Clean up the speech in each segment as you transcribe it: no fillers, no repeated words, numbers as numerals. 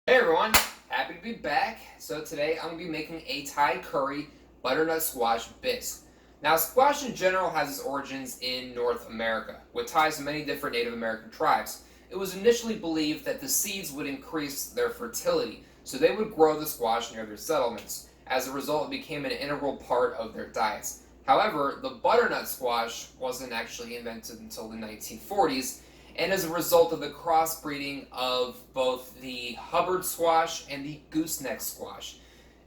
Hey everyone, happy to be back. So today I'm going to be making a Thai curry butternut squash bisque. Now squash in general has its origins in North America, with ties to many different Native American tribes. It was initially believed that the seeds would increase their fertility, so they would grow the squash near their settlements. As a result, it became an integral part of their diets. However, the butternut squash wasn't actually invented until the 1940s, and as a result of the crossbreeding of both the Hubbard squash and the gooseneck squash.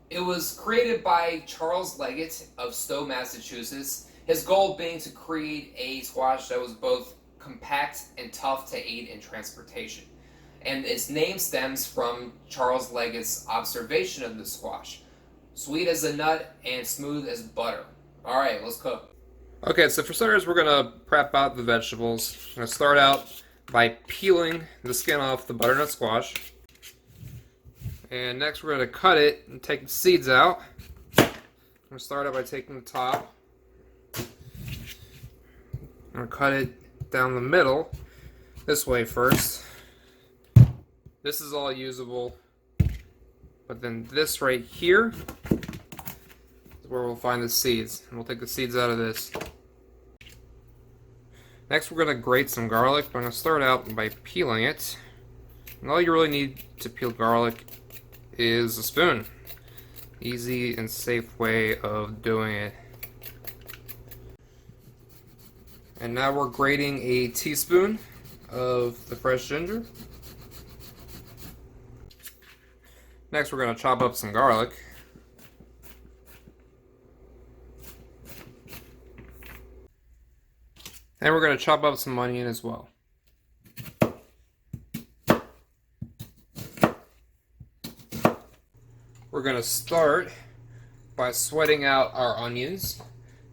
It was created by Charles Leggett of Stowe, Massachusetts, his goal being to create a squash that was both compact and tough to aid in transportation. And its name stems from Charles Leggett's observation of the squash. Sweet as a nut and smooth as butter. Alright, let's cook. Okay, so for starters, we're going to prep out the vegetables. I'm going to start out by peeling the skin off the butternut squash. And next we're going to cut it and take the seeds out. I'm going to start out by taking the top. I'm going to cut it down the middle, this way first. This is all usable, but then this right here is where we'll find the seeds. And we'll take the seeds out of this. Next we're going to grate some garlic, but I'm going to start out by peeling it. And all you really need to peel garlic is a spoon. Easy and safe way of doing it. And now we're grating a teaspoon of the fresh ginger. Next we're going to chop up some garlic. And we're going to chop up some onion as well. We're going to start by sweating out our onions.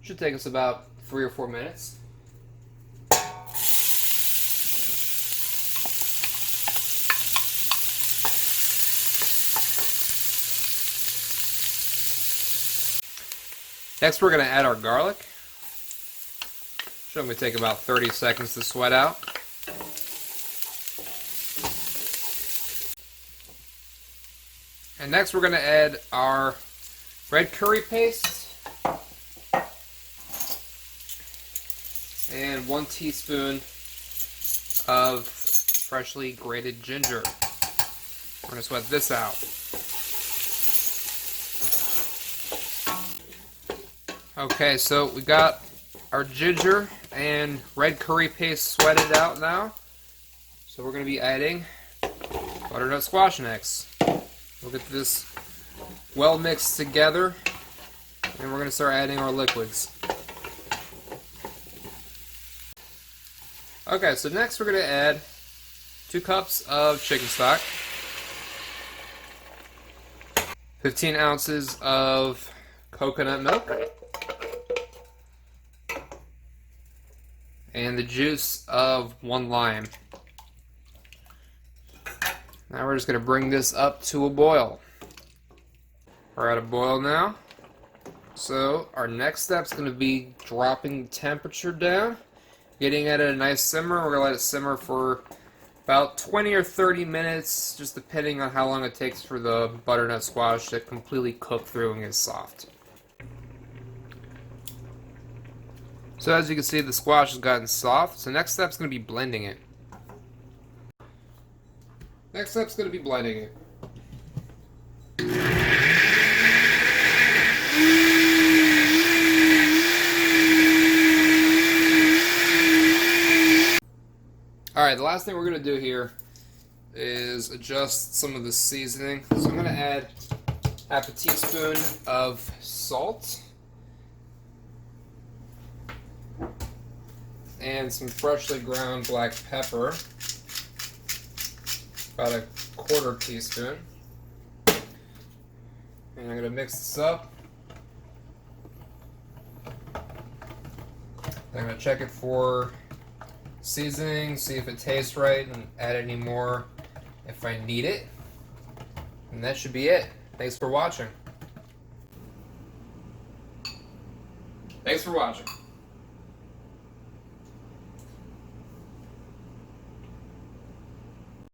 Should take us about 3 or 4 minutes. Next we're going to add our garlic. Should only take about 30 seconds to sweat out. And next we're going to add our red curry paste and 1 teaspoon of freshly grated ginger. We're going to sweat this out. Okay, so we got our ginger and red curry paste sweated out now. So we're going to be adding butternut squash next. We'll get this well mixed together, and we're going to start adding our liquids. Okay, so next we're going to add 2 cups of chicken stock, 15 ounces of coconut milk, and the juice of 1 lime. Now we're just going to bring this up to a boil. We're at a boil now. So our next step is going to be dropping the temperature down, getting it at a nice simmer. We're going to let it simmer for about 20 or 30 minutes, just depending on how long it takes for the butternut squash to completely cook through and get soft. So as you can see, the squash has gotten soft. So next step is going to be blending it. Next step's going to be blending it. Alright, the last thing we're going to do here is adjust some of the seasoning. So I'm going to add half a teaspoon of salt and some freshly ground black pepper. About a 1/4 teaspoon. And I'm going to mix this up. I'm going to check it for seasoning, see if it tastes right, and add any more if I need it. And that should be it. Thanks for watching. Thanks for watching.